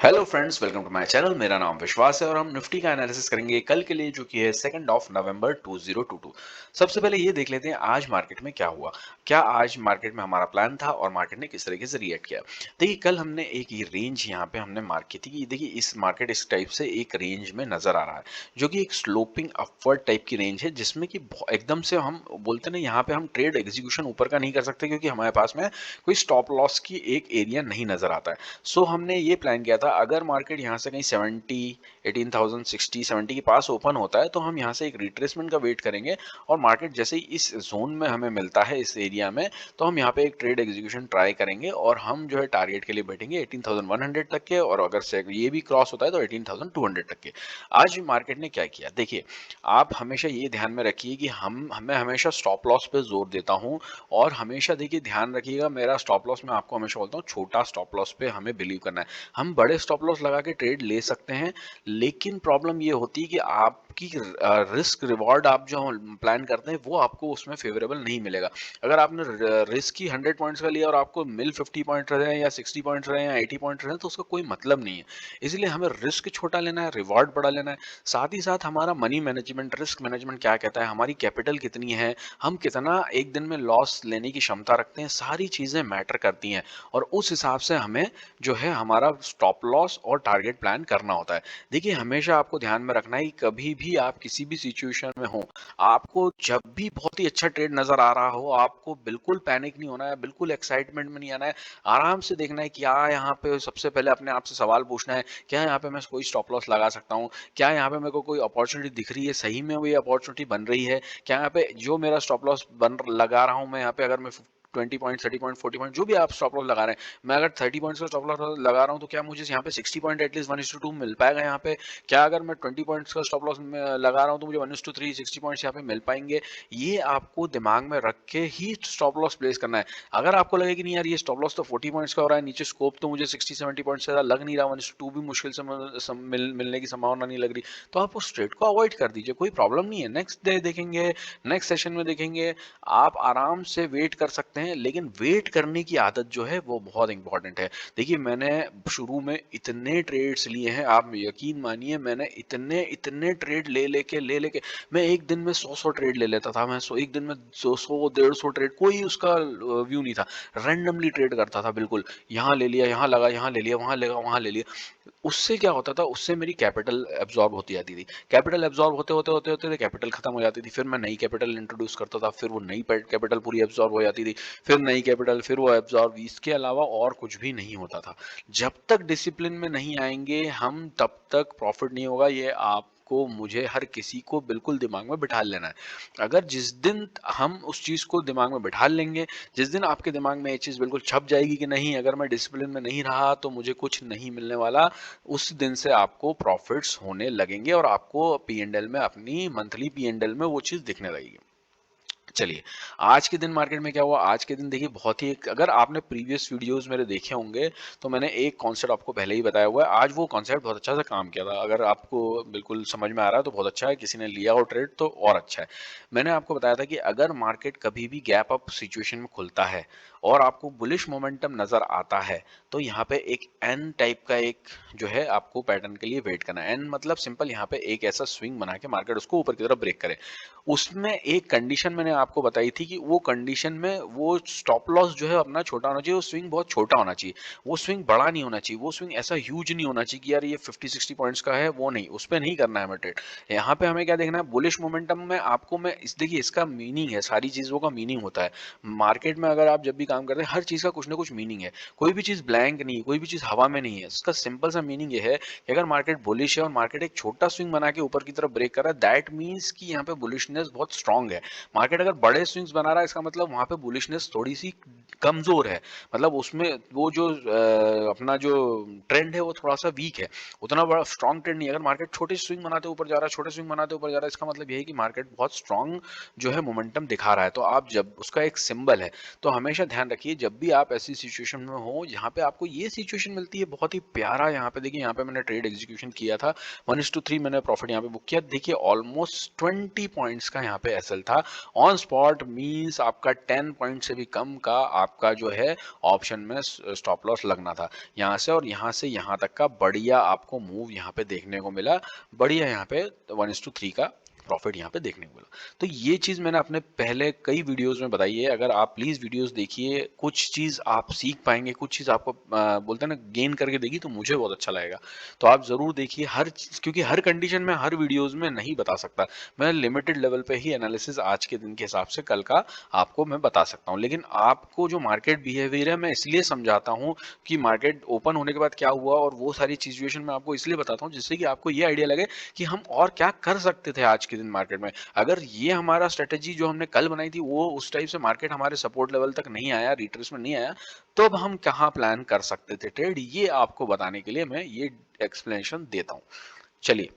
Hello friends, welcome to my channel. मेरा नाम विश्वास है और हम निफ्टी का एनालिसिस करेंगे कल के लिए, जो कि है 2 नवंबर 2022। सबसे पहले ये देख लेते हैं आज मार्केट में क्या हुआ। क्या आज मार्केट में हमारा प्लान था और मार्केट ने किस तरीके से रिएक्ट किया। देखिए, कल हमने एक ये रेंज यहाँ पे हमने मार्क की थी कि देखिए इस मार्केट इस टाइप से एक रेंज में नजर आ रहा है, जो कि एक स्लोपिंग अपवर्ड टाइप की रेंज है, जिसमें कि एकदम से हम बोलते ना, यहाँ पे हम ट्रेड एग्जीक्यूशन ऊपर का नहीं कर सकते क्योंकि हमारे पास में कोई स्टॉप लॉस की एक एरिया नहीं नजर आता है। सो हमने ये प्लान किया था, अगर मार्केट यहाँ से कहीं 18,060 70 के पास ओपन होता है तो हम यहाँ से एक रिट्रेसमेंट का वेट करेंगे, और मार्केट जैसे ही इस जोन में हमें मिलता है, इस एरिया में, तो हम यहाँ पे एक ट्रेड एग्जीक्यूशन ट्राई करेंगे और हम जो है टारगेट के लिए बैठेंगे 18,100 तक के, और अगर से ये भी क्रॉस होता है तो 18,200 तक के। आज मार्केट ने क्या किया, देखिए, आप हमेशा ये ध्यान में रखिए कि हमें हमेशा स्टॉप लॉस पे जोर देता हूँ, और हमेशा देखिए ध्यान रखिएगा, मेरा स्टॉप लॉस मैं आपको हमेशा बोलता हूँ, छोटा स्टॉप लॉस पे हमें बिलीव करना है। हम बड़े स्टॉप लॉस लगा के ट्रेड ले सकते हैं, लेकिन प्रॉब्लम ये होती है कि आपकी रिस्क रिवॉर्ड आप जो प्लान करते हैं वो आपको उसमें फेवरेबल नहीं मिलेगा। अगर आपने रिस्क ही 100 पॉइंट्स का लिया और आपको मिल 50 पॉइंट रहे हैं या 60 पॉइंट रहे हैं या 80 पॉइंट रहे हैं, तो उसका कोई मतलब नहीं है। इसलिए हमें रिस्क छोटा लेना है, रिवॉर्ड बड़ा लेना है। साथ ही साथ हमारा मनी मैनेजमेंट, रिस्क मैनेजमेंट क्या कहता है, हमारी कैपिटल कितनी है, हम कितना एक दिन में लॉस लेने की क्षमता रखते हैं, सारी चीजें मैटर करती हैं। और उस हिसाब से हमें जो है हमारा स्टॉप लॉस और टारगेट प्लान करना होता है। देखिए, हमेशा आपको ध्यान में रखना है कि कभी भी आप किसी भी सिचुएशन में हो, आपको जब भी बहुत ही अच्छा ट्रेड नजर आ रहा हो, आपको बिल्कुल पैनिक नहीं होना है, बिल्कुल एक्साइटमेंट में नहीं आना है। आराम से देखना है क्या यहाँ पे, सबसे पहले अपने आप से सवाल पूछना है, क्या यहाँ पे मैं कोई स्टॉप लॉस लगा सकता हूँ, क्या यहाँ पे मेरे को कोई अपॉर्चुनिटी दिख रही है, सही में वो ये अपॉर्चुनिटी बन रही है, क्या यहाँ पे जो मेरा स्टॉप लॉस बन लगा रहा हूँ मैं, यहाँ पे अगर मैं 20 पॉइंट 30 पॉइंट 40 पॉइंट जो भी आप स्टॉप लॉस लगा रहे हैं, मैं अगर 30 पॉइंट्स का स्टॉप लॉस लगा रहा हूँ, तो क्या मुझे यहाँ पे 60 पॉइंट एटलीस्ट 1:2 मिल पाएगा यहाँ पे। क्या अगर मैं 20 पॉइंट्स का स्टॉप लॉस लगा रहा हूँ तो मुझे 1:3 60 पॉइंट्स यहाँ पे मिल पाएंगे। ये आपको दिमाग में रख के ही स्टॉप लॉस प्लेस करना है। अगर आपको लगे कि नहीं यार, ये स्टॉप लॉस तो 40 पॉइंट्स का हो रहा है, नीचे स्कोप तो मुझे 60 70 पॉइंट से लग नहीं रहा, 1:2 भी मुश्किल से मिलने की संभावना नहीं लग रही, तो आप उस ट्रेड को अवॉइड कर दीजिए, कोई प्रॉब्लम नहीं है। नेक्स्ट डे देखेंगे, नेक्स्ट सेशन में देखेंगे, आप आराम से वेट कर सकते हैं, लेकिन वेट करने की आदत जो है वो बहुत इंपॉर्टेंट है। देखिए, मैंने शुरू में इतने ट्रेड्स लिए हैं, आप यकीन मानिए, मैंने इतने इतने ट्रेड ले लेके मैं एक दिन में 100 ट्रेड ले लेता था। मैं एक दिन में 200 150 ट्रेड, कोई उसका व्यू नहीं था, रैंडमली ट्रेड करता था बिल्कुल। यहाँ ले लिया, यहाँ लगा, यहाँ ले लिया, वहां लगा, वहां ले लिया। उससे क्या होता था, उससे मेरी कैपिटल एब्जॉर्ब होती जाती थी। कैपिटल एब्जॉर्ब होते होते होते होते कैपिटल खत्म हो जाती थी, फिर मैं नई कैपिटल इंट्रोड्यूस करता था, फिर वो नई कैपिटल पूरी एब्जॉर्ब हो जाती थी, फिर नई कैपिटल, फिर वो एब्जॉर्ब। इसके अलावा और कुछ भी नहीं होता था। जब तक डिसिप्लिन में नहीं आएंगे हम, तब तक प्रॉफिट नहीं होगा। ये आपको, मुझे, हर किसी को बिल्कुल दिमाग में बिठा लेना है। अगर जिस दिन हम उस चीज को दिमाग में बिठा लेंगे, जिस दिन आपके दिमाग में ये चीज बिल्कुल छप जाएगी कि नहीं, अगर मैं डिसिप्लिन में नहीं रहा तो मुझे कुछ नहीं मिलने वाला, उस दिन से आपको प्रॉफिट्स होने लगेंगे और आपको पी एंड एल में, अपनी मंथली पी एंड एल में वो चीज दिखने लगेगी। चलिए, आज के दिन मार्केट में क्या हुआ। आज के दिन देखिए, बहुत ही अगर आपने प्रीवियस वीडियोस मेरे देखे होंगे तो मैंने एक कॉन्सेप्ट आपको पहले ही बताया हुआ है। आज वो कॉन्सेप्ट बहुत अच्छा सा काम किया था। अगर आपको बिल्कुल समझ में आ रहा है तो बहुत अच्छा है, किसी ने लिया हो ट्रेड तो और अच्छा है। मैंने आपको बताया था कि अगर मार्केट कभी भी गैप अप सिचुएशन में खुलता है और आपको बुलिश मोमेंटम नजर आता है, तो यहाँ पे एक एन टाइप का एक जो है आपको पैटर्न के लिए वेट करना है। एन मतलब सिंपल, यहाँ पे एक ऐसा स्विंग बना के मार्केट उसको ऊपर की तरफ ब्रेक करे। उसमें एक कंडीशन मैंने आपको बताई थी कि वो कंडीशन में वो स्टॉप लॉस जो है अपना छोटा होना चाहिए, वो स्विंग बहुत छोटा होना चाहिए, वो स्विंग बड़ा नहीं होना चाहिए, वो स्विंग ऐसा ह्यूज नहीं होना चाहिए कि यार ये 50-60 पॉइंट्स का है, वो नहीं, उस पर नहीं करना है हमें ट्रेड। यहाँ पे हमें क्या देखना है, बुलिश मोमेंटम में आपको मैं इस, देखिए इसका मीनिंग है, सारी चीजों का मीनिंग होता है मार्केट में। अगर आप जब भी काम करते हैं, हर चीज का कुछ ना कुछ मीनिंग है, कोई भी चीज ब्लैंक नहीं, कोई भी चीज हवा में नहीं है। इसका सिंपल सा मीनिंग ये है कि अगर मार्केट बुलिश है और मार्केट एक छोटा स्विंग बना के ऊपर की तरफ ब्रेक कर रहा है, दैट मीन्स कि यहाँ पे बुलिशनेस बहुत स्ट्रांग है। मार्केट अगर बड़े स्विंग्स बना रहा है, इसका मतलब वहां पे बुलिशनेस थोड़ी सी कमजोर है, मतलब उसमें वो जो अपना जो ट्रेंड है वो थोड़ा सा वीक है, उतना बड़ा स्ट्रांग ट्रेंड नहीं है। अगर मार्केट छोटे स्विंग बनाते ऊपर जा रहा है, छोटे स्विंग बनाते ऊपर जा रहा है, इसका मतलब यही है कि मार्केट बहुत स्ट्रांग जो है मोमेंटम दिखा रहा है। तो आप जब उसका एक सिंबल है, तो हमेशा ध्यान रखिए जब भी आप ऐसी सिचुएशन में हो जहां पे आपको ये सिचुएशन मिलती है, बहुत ही प्यारा। यहाँ पे देखिए, यहाँ पे मैंने ट्रेड एग्जीक्यूशन किया था, 1:3 मैंने प्रॉफिट यहाँ पे बुक किया। देखिए, ऑलमोस्ट 20 पॉइंट्स का यहाँ पे एसएल था। ऑन स्पॉट मींस आपका 10 पॉइंट से भी कम का आपका जो है ऑप्शन में स्टॉप लॉस लगना था यहाँ से, और यहाँ से यहाँ तक का बढ़िया आपको मूव यहाँ पे देखने को मिला, बढ़िया यहाँ पे 1:3 का प्रॉफिट यहाँ पे देखने को मिला। तो ये चीज़ मैंने अपने पहले कई वीडियोस में बताई है, अगर आप प्लीज़ वीडियोस देखिए, कुछ चीज़ आप सीख पाएंगे, कुछ चीज़ आपको बोलते हैं ना गेन करके देगी, तो मुझे बहुत अच्छा लगेगा। तो आप ज़रूर देखिए हर चीज़, क्योंकि हर कंडीशन में हर वीडियोस में नहीं बता सकता मैं, लिमिटेड लेवल पे ही एनालिसिस आज के दिन के हिसाब से कल का आपको मैं बता सकता हूँ। लेकिन आपको जो मार्केट बिहेवियर है मैं इसलिए समझाता हूँ कि मार्केट ओपन होने के बाद क्या हुआ, और वो सारी सिचुएशन मैं आपको इसलिए बताता हूँ जिससे कि आपको ये आइडिया लगे कि हम और क्या कर सकते थे आज के दिन मार्केट में। अगर ये हमारा स्ट्रेटेजी जो हमने कल बनाई थी वो उस टाइप से मार्केट हमारे सपोर्ट लेवल तक नहीं आया, रिट्रेसमेंट नहीं आया, तो अब हम कहाँ प्लान कर सकते थे ट्रेड, ये आपको बताने के लिए मैं ये एक्सप्लेनेशन देता हूँ। चलिए,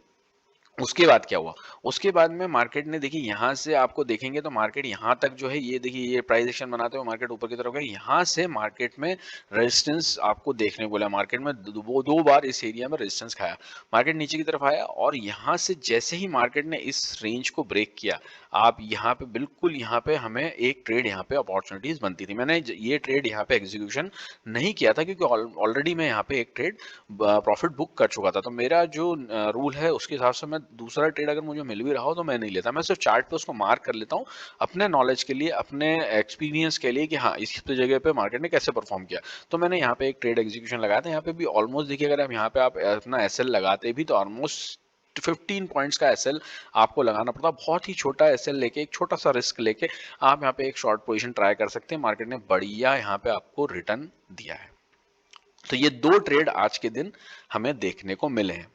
उसके बाद क्या हुआ, उसके बाद में मार्केट ने देखिए यहाँ से आपको देखेंगे तो मार्केट यहाँ तक जो है, ये देखिए ये प्राइस एक्शन बनाते हुए मार्केट ऊपर की तरफ गया, यहाँ से मार्केट में रेजिस्टेंस आपको देखने को मिला, मार्केट में वो दो बार इस एरिया में रेजिस्टेंस खाया, मार्केट नीचे की तरफ आया, और यहाँ से जैसे ही मार्केट ने इस रेंज को ब्रेक किया, आप यहाँ पे बिल्कुल यहाँ पे हमें एक ट्रेड यहाँ पे अपॉर्चुनिटीज बनती थी। मैंने ये ट्रेड यहाँ पे एग्जीक्यूशन नहीं किया था क्योंकि ऑलरेडी मैं यहाँ पे एक ट्रेड प्रॉफिट बुक कर चुका था, तो मेरा जो रूल है उसके हिसाब से मैं दूसरा ट्रेड अगर मुझे मिल भी रहा हो तो मैं नहीं लेता, मैं सिर्फ चार्ट पे उसको मार्क कर लेता हूँ अपने नॉलेज के लिए, अपने एक्सपीरियंस के लिए कि हाँ इस जगह पे मार्केट ने कैसे परफॉर्म किया। तो मैंने यहाँ पे एक ट्रेड एग्जीक्यूशन लगाया था, यहाँ पे भी ऑलमोस्ट देखिए अगर आप यहाँ पे आप अपना एसएल लगाते भी तो ऑलमोस्ट 15 पॉइंट्स का एसएल आपको लगाना पड़ता, बहुत ही छोटा एसएल लेके, एक छोटा सा रिस्क लेके आप यहाँ पे एक शॉर्ट पोजीशन ट्राई कर सकते हैं। मार्केट ने बढ़िया यहाँ पे आपको रिटर्न दिया है। तो ये दो ट्रेड आज के दिन हमें देखने को मिले हैं।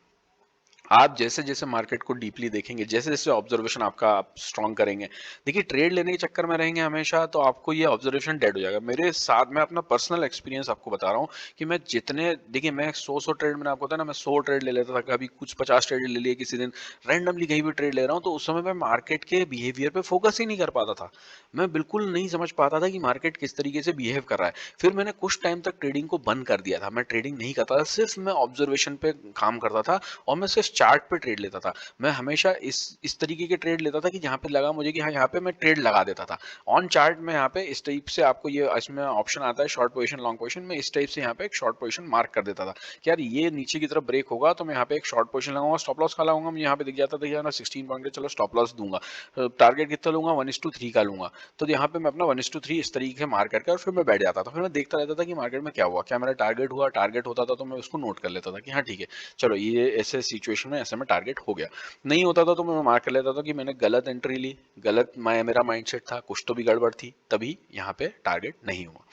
आप जैसे जैसे मार्केट को डीपली देखेंगे, जैसे जैसे ऑब्जर्वेशन आपका आप स्ट्रॉन्ग करेंगे, देखिए ट्रेड लेने के चक्कर में रहेंगे हमेशा तो आपको ये ऑब्जर्वेशन डेड हो जाएगा। मेरे साथ मैं अपना पर्सनल एक्सपीरियंस आपको बता रहा हूँ कि मैं जितने, देखिए मैं 100 ट्रेड, मैंने आपको बताया ना मैं 100 ट्रेड ले लेता था, कभी कुछ 50 ट्रेड ले लिए, किसी दिन रैंडमली कहीं भी ट्रेड ले रहा हूँ, तो उस समय मैं मार्केट के बिहेवियर पे फोकस ही नहीं कर पाता था। मैं बिल्कुल नहीं समझ पाता था कि मार्केट किस तरीके से बिहेव कर रहा है। फिर मैंने कुछ टाइम तक ट्रेडिंग को बंद कर दिया था, मैं ट्रेडिंग नहीं करता था, सिर्फ मैं ऑब्जर्वेशन पे काम करता था और मैं सिर्फ चार्ट पे ट्रेड लेता था। मैं हमेशा इस तरीके के ट्रेड लेता था कि जहाँ पे लगा मुझे कि हाँ यहाँ पे मैं ट्रेड लगा देता था ऑन चार्ट में। यहाँ पे इस टाइप से आपको ये इसमें ऑप्शन आता है शॉर्ट पोजीशन लॉन्ग पोजीशन में, इस टाइप से यहाँ पे एक शॉर्ट पोजीशन मार्क कर देता था कि यार ये नीचे की तरफ ब्रेक होगा तो मैं यहाँ पे एक शॉर्ट पोजीशन लगाऊंगा, स्टॉप लॉस का लगाऊंगा, मुझे यहाँ पे दिख जाता था यार 16 पॉइंट का, चलो स्टॉप लॉस दूंगा, टारगेट कितना लूंगा 1:3 का लूंगा, तो यहाँ पे मैं अपना 1:3 इस तरीके से मार्क करके और फिर मैं बैठ जाता था। फिर मैं देखता रहता था कि मार्केट में क्या हुआ, क्या मेरा टारगेट हुआ, टारगेट होता था तो मैं उसको नोट कर लेता था कि हाँ ठीक है चलो ये ऐसे सिचुएशन में ऐसे में टारगेट हो गया। नहीं होता था तो मैं मार्क कर लेता था कि मैंने गलत एंट्री ली, गलत मेरा माइंडसेट था, कुछ तो भी गड़बड़ थी, तभी यहाँ पे टारगेट नहीं हुआ।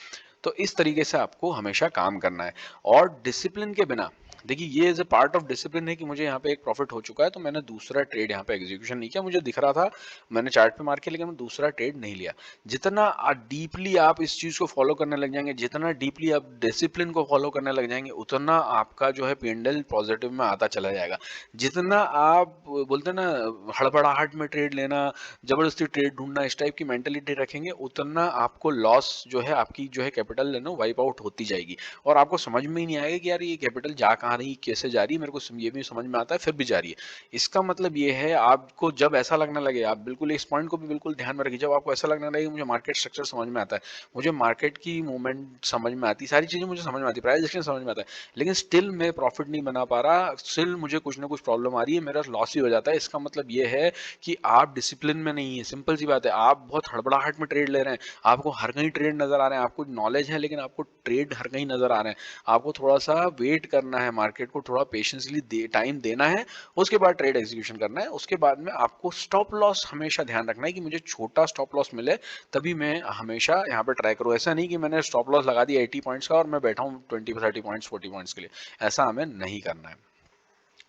तो इस तरीके से आपको हमेशा काम करना है, और डिसिप्लिन के बिना, देखिए ये as a part of discipline है कि मुझे यहाँ पे एक प्रॉफिट हो चुका है तो मैंने दूसरा ट्रेड यहाँ पे एग्जीक्यूशन नहीं किया, मुझे दिख रहा था मैंने चार्ट पे मार के, लेकिन मैं दूसरा ट्रेड नहीं लिया। जितना डीपली आप इस चीज को फॉलो करने लग जाएंगे, जितना डीपली आप डिसिप्लिन को फॉलो करने लग जाएंगे, उतना आपका जो है पेंडल पॉजिटिव में आता चला जाएगा। जितना आप बोलते हैं ना हड़बड़ाहट में ट्रेड लेना, जबरदस्ती ट्रेड ढूंढना, इस टाइप की मेंटेलिटी रखेंगे, उतना आपको लॉस जो है, आपकी जो है कैपिटल लेना वाइप आउट होती जाएगी, और आपको समझ में ही नहीं आएगा कि यार ये कैपिटल जा कहाँ रही, कैसे जा रही है, मेरे को ये भी समझ में आता है फिर भी जा रही है। इसका मतलब ये है आपको जब ऐसा लगने लगे, आप बिल्कुल इस पॉइंट को भी बिल्कुल ध्यान में रखिए, जब आपको ऐसा लगने लगे मुझे मार्केट स्ट्रक्चर समझ में आता है, मुझे मार्केट की मूवमेंट समझ में आती, सारी चीजें मुझे समझ में आती, प्राइस एक्शन समझ में आता है, लेकिन स्टिल मैं प्रॉफिट नहीं बना पा रहा, स्टिल मुझे कुछ ना कुछ प्रॉब्लम आ रही है, मेरा लॉस ही हो जाता है, इसका मतलब ये है कि आप डिसिप्लिन में नहीं है। सिंपल सी बात है, आप बहुत हड़बड़ाहट में ट्रेड ले रहे हैं, आपको हर कहीं ट्रेड नजर आ रहे हैं, आपको नॉलेज है लेकिन आपको ट्रेड हर कहीं नजर आ रहे हैं। आपको थोड़ा सा वेट करना है, मार्केट को थोड़ा पेशेंसली टाइम देना है, उसके बाद ट्रेड एग्जीक्यूशन करना है। उसके बाद में आपको स्टॉप लॉस हमेशा ध्यान रखना है कि मुझे छोटा स्टॉप लॉस मिले तभी मैं हमेशा यहाँ पे ट्राई करूँ। ऐसा नहीं कि मैंने स्टॉप लॉस लगा दिया 80 पॉइंट्स का और मैं बैठा हूँ 20 30 पॉइंट्स 40 पॉइंट्स के लिए, ऐसा हमें नहीं करना है।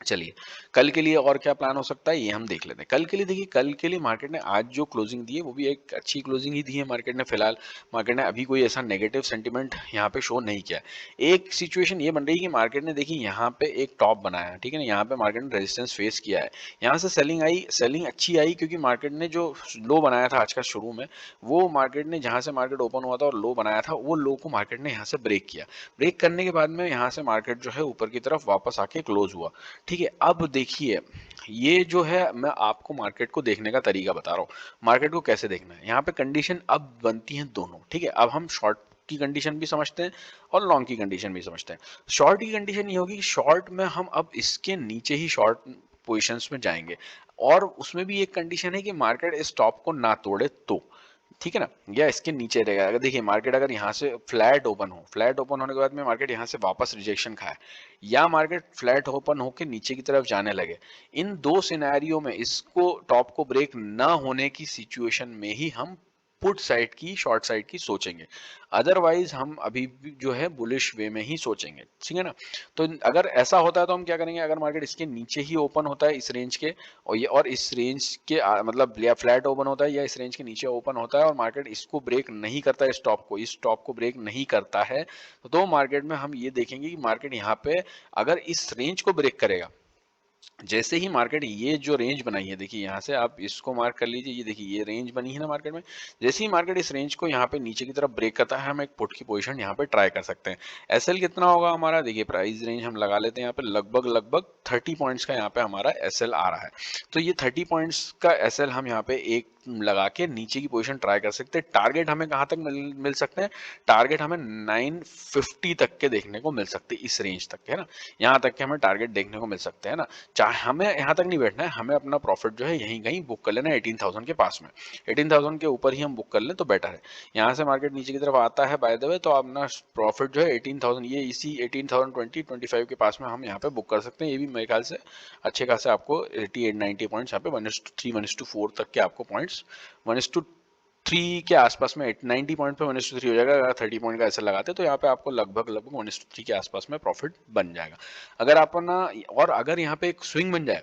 चलिए, कल के लिए और क्या प्लान हो सकता है ये हम देख लेते हैं। कल के लिए देखिए, कल के लिए मार्केट ने आज जो क्लोजिंग दी है वो भी एक अच्छी क्लोजिंग ही दी है मार्केट ने। फिलहाल मार्केट ने अभी कोई ऐसा नेगेटिव सेंटीमेंट यहाँ पे शो नहीं किया। एक सिचुएशन ये बन रही है कि मार्केट ने देखिए यहाँ पे एक टॉप बनाया, ठीक है ना, यहाँ पे मार्केट ने रेजिस्टेंस फेस किया है, यहाँ से सेलिंग आई, सेलिंग अच्छी आई क्योंकि मार्केट ने जो लो बनाया था आज का शुरू में, वो मार्केट ने जहाँ से मार्केट ओपन हुआ था और लो बनाया था, वो लो को मार्केट ने यहाँ से ब्रेक किया। ब्रेक करने के बाद में यहाँ से मार्केट जो है ऊपर की तरफ वापस आके क्लोज हुआ। ठीक है, अब देखिए ये जो है मैं आपको मार्केट को देखने का तरीका बता रहा हूँ, मार्केट को कैसे देखना है। यहाँ पे कंडीशन अब बनती है दोनों, ठीक है, अब हम शॉर्ट की कंडीशन भी समझते हैं और लॉन्ग की कंडीशन भी समझते हैं। शॉर्ट की कंडीशन ये होगी कि शॉर्ट में हम अब इसके नीचे ही शॉर्ट पोजीशंस में जाएंगे और उसमें भी एक कंडीशन है कि मार्केट इस टॉप को ना तोड़े तो, ठीक है ना, या इसके नीचे रहेगा। अगर देखिए मार्केट अगर यहाँ से फ्लैट ओपन हो, फ्लैट ओपन होने के बाद में मार्केट यहाँ से वापस रिजेक्शन खाए या मार्केट फ्लैट ओपन होकर नीचे की तरफ जाने लगे, इन दो सिनेरियो में इसको टॉप को ब्रेक ना होने की सिचुएशन में ही हम पुट साइड की शॉर्ट साइड की सोचेंगे, अदरवाइज हम अभी भी जो है बुलिश वे में ही सोचेंगे, ठीक है ना। तो अगर ऐसा होता है तो हम क्या करेंगे, अगर मार्केट इसके नीचे ही ओपन होता है इस रेंज के और इस रेंज के मतलब या फ्लैट ओपन होता है या इस रेंज के नीचे ओपन होता है और मार्केट इसको ब्रेक नहीं करता है, इस टॉप को ब्रेक नहीं करता है, तो मार्केट में हम ये देखेंगे कि मार्केट यहाँ पे अगर इस रेंज को ब्रेक करेगा, जैसे ही मार्केट ये जो रेंज बनाई है, देखिए यहाँ से आप इसको मार्क कर लीजिए, ये देखिए ये रेंज बनी है ना मार्केट में, जैसे ही मार्केट इस रेंज को यहाँ पे नीचे की तरफ ब्रेक करता है, हम एक पुट की पोजीशन यहाँ पे ट्राई कर सकते हैं। एसएल कितना होगा हमारा, देखिए प्राइस रेंज हम लगा लेते हैं यहाँ पे लगभग 30 पॉइंट्स का यहाँ पे हमारा एसएल आ रहा है। तो ये 30 पॉइंट्स का एसएल हम यहाँ पे एक लगा के नीचे की पोजीशन ट्राई कर सकते हैं। टारगेट हमें कहाँ तक मिल सकते हैं, टारगेट हमें 950 तक के देखने को मिल सकते हैं, इस रेंज तक है ना, यहाँ तक के हमें टारगेट देखने को मिल सकते हैं ना। चाहे हमें यहाँ तक नहीं बैठना है, हमें अपना प्रॉफिट जो है यहीं कहीं बुक कर लेना है 18,000 के पास में, 18,000 के ऊपर ही हम बुक कर लें तो बेटर है। यहाँ से मार्केट नीचे की तरफ आता है बाय द वे, तो अपना प्रॉफिट जो है 18,000 ये इसी 18,020-25 के पास में हम यहाँ पे बुक कर सकते हैं। ये भी मेरे ख्याल से अच्छे खासे आपको 88-90 पॉइंट्स यहाँ पे 1:3 1:4 तक के आपको पॉइंट्स 1:3 के आसपास में 90 पॉइंट पे 1:3 हो जाएगा। अगर 30 पॉइंट का ऐसा लगाते तो यहाँ पे आपको लगभग 1:3 के आसपास में प्रॉफिट बन जाएगा। अगर आप ना, और अगर यहाँ पे एक स्विंग बन जाए,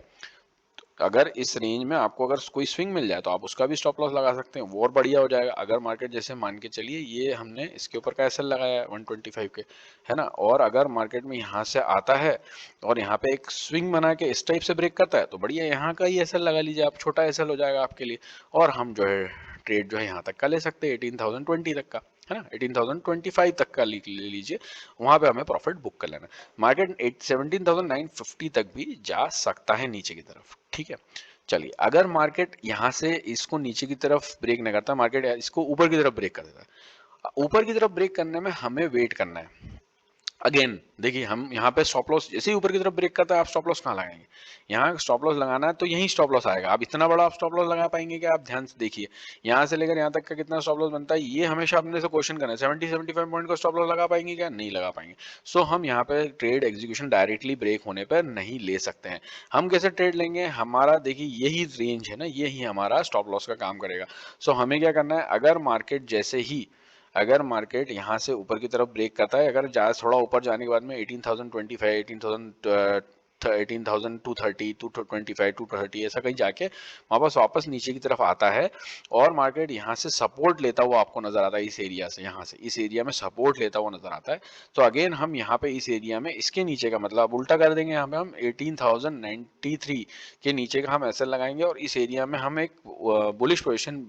अगर इस रेंज में आपको अगर कोई स्विंग मिल जाए तो आप उसका भी स्टॉप लॉस लगा सकते हैं, वो और बढ़िया हो जाएगा। अगर मार्केट जैसे मान के चलिए ये हमने इसके ऊपर का एसएल लगाया है 125 के, है ना, और अगर मार्केट में यहाँ से आता है और यहाँ पे एक स्विंग बना के इस टाइप से ब्रेक करता है तो बढ़िया यहाँ का ही एसएल लगा लीजिए आप, छोटा एसएल हो जाएगा आपके लिए, और हम जो है ट्रेड जो है यहाँ तक का ले सकते हैं 18,020 तक का, है ना, 18,025 तक का ले लीजिए, वहां पे हमें प्रॉफिट बुक कर लेना। मार्केट 17,950 तक भी जा सकता है नीचे की तरफ, ठीक है। चलिए अगर मार्केट यहाँ से इसको नीचे की तरफ ब्रेक नहीं करता, मार्केट इसको ऊपर की तरफ ब्रेक कर देता है, ऊपर की तरफ ब्रेक करने में हमें वेट करना है। अगेन देखिए हम यहाँ पे स्टॉप लॉस जैसे ही ऊपर की तरफ ब्रेक करता है, आप स्टॉप लॉस कहाँ लगाएंगे, यहाँ स्टॉप लॉस लगाना है तो यही स्टॉप लॉस आएगा। आप इतना बड़ा आप स्टॉप लॉस लगा पाएंगे क्या, आप ध्यान से देखिए यहाँ से लेकर यहाँ तक का कितना स्टॉप लॉस बनता है, ये हमेशा अपने से क्वेश्चन करना है। 70-75 पॉइंट का स्टॉप लॉस लगा पाएंगे क्या, नहीं लगा पाएंगे। सो हम यहाँ पे ट्रेड एग्जीक्यूशन डायरेक्टली ब्रेक होने पर नहीं ले सकते हैं। हम कैसे ट्रेड लेंगे, हमारा देखिए यही रेंज है ना, यही हमारा स्टॉप लॉस का काम करेगा। सो हमें क्या करना है, अगर मार्केट यहाँ से ऊपर की तरफ ब्रेक करता है, अगर थोड़ा ऊपर जाने के बाद में 18,025 18,230 225 230 ऐसा कहीं जाके वापस नीचे की तरफ आता है और मार्केट यहाँ से सपोर्ट लेता हुआ आपको नजर आता है, इस एरिया से, यहाँ से इस एरिया में सपोर्ट लेता हुआ नजर आता है, तो अगेन हम यहाँ पे इस एरिया में इसके नीचे का मतलब उल्टा कर देंगे, यहाँ पे हम 18,093 के नीचे का हम एसएल लगाएंगे और इस एरिया में हम एक बुलिश पोजिशन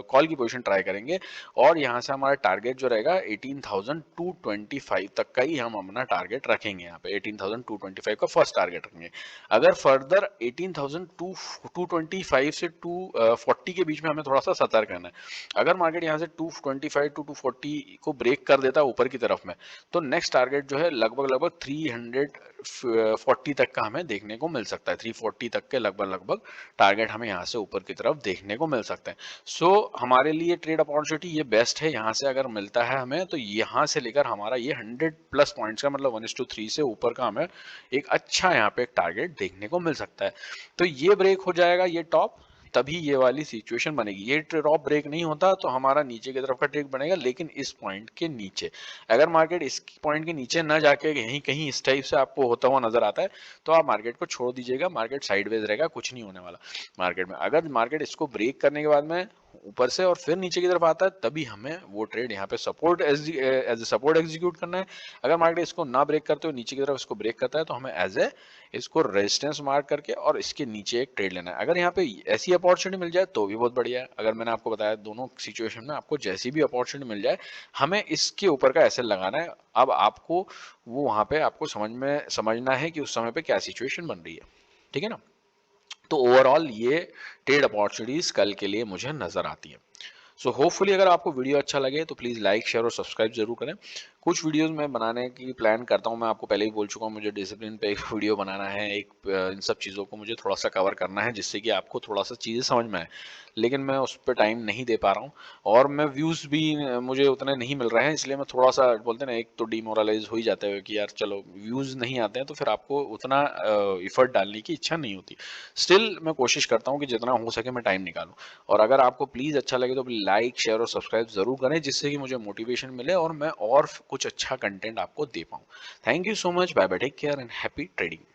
कॉल की पोजिशन ट्राई करेंगे और यहाँ से हमारा टारगेट जो रहेगा 18,225 तक का ही हम अपना टारगेट रखेंगे। यहाँ पे 18,225 का फर्स्ट टारगेट रखेंगे। अगर फर्दर 18,225 से 240 के बीच में हमें थोड़ा सा सतर्क रहना है। अगर मार्केट यहाँ से 225 टू 240 को ब्रेक कर देता है ऊपर की तरफ में, तो नेक्स्ट टारगेट जो है लगभग 340 तक का हमें देखने को मिल सकता है। 340 तक के लगभग टारगेट हमें यहाँ से ऊपर की तरफ देखने को मिल सकते हैं। सो हमारे लिए ट्रेड अपॉर्चुनिटी ये बेस्ट है, यहाँ से अगर मिलता है हमें तो यहाँ से लेकर हमारा ये 100+ पॉइंट्स का मतलब 1:3 से ऊपर का हमें एक अच्छा यहाँ पे एक टारगेट देखने को मिल सकता है। तो ये ब्रेक हो जाएगा ये टॉप, तभी ये वाली सिचुएशन बनेगी। ये टॉप ब्रेक नहीं होता तो हमारा नीचे की तरफ का ट्रेड बनेगा, लेकिन इस पॉइंट के नीचे, अगर मार्केट इस पॉइंट के नीचे ना जाके यहीं कहीं इस टाइप से आपको होता हुआ नजर आता है तो आप मार्केट को छोड़ दीजिएगा, मार्केट साइडवेज रहेगा, कुछ नहीं होने वाला मार्केट में। अगर मार्केट इसको ब्रेक करने के बाद में ऊपर से और फिर नीचे की तरफ आता है, तभी हमें वो ट्रेड यहाँ पे support as a support execute करना है। अगर मार्केट इसको ना ब्रेक करते हुए नीचे की तरफ इसको ब्रेक करता है तो हमें एज ए इसको रेजिस्टेंस मार्क करके और इसके नीचे एक ट्रेड लेना है। अगर यहाँ पे ऐसी अपॉर्चुनिटी मिल जाए तो भी बहुत बढ़िया है। अगर मैंने आपको बताया दोनों सिचुएशन में आपको जैसी भी अपॉर्चुनिटी मिल जाए, हमें इसके ऊपर का एसएल लगाना है। अब आपको वो वहां पे आपको समझना है कि उस समय पे क्या सिचुएशन बन रही है, ठीक है ना। तो ओवरऑल ये ट्रेड अपॉर्चुनिटीज कल के लिए मुझे नजर आती है। सो होपफुली अगर आपको वीडियो अच्छा लगे तो प्लीज़ लाइक, शेयर और सब्सक्राइब ज़रूर करें। कुछ वीडियोज़ मैं बनाने की प्लान करता हूँ, मैं आपको पहले ही बोल चुका हूँ मुझे डिसिप्लिन पे एक वीडियो बनाना है, इन सब चीज़ों को मुझे थोड़ा-सा कवर करना है जिससे कि आपको थोड़ा-सा चीज़ें समझ में आएँ। लेकिन मैं उस पे टाइम नहीं दे पा रहा हूँ और मैं व्यूज़ भी मुझे उतने नहीं मिल रहे हैं, इसलिए मैं थोड़ा-सा बोलते हैं ना, एक तो डिमोरलाइज़ हो ही जाते हो कि यार चलो व्यूज़ नहीं आते हैं तो फिर आपको उतना एफर्ट डालने की इच्छा नहीं होती। स्टिल मैं कोशिश करता हूँ कि जितना हो सके मैं टाइम निकालूँ। और अगर आपको प्लीज़ अच्छा लगे तो लाइक, शेयर और सब्सक्राइब ज़रूर करें जिससे कि मुझे मोटिवेशन मिले और मैं और कुछ अच्छा कंटेंट आपको दे पाऊँ। Thank you so much, bye bye, take care and happy trading.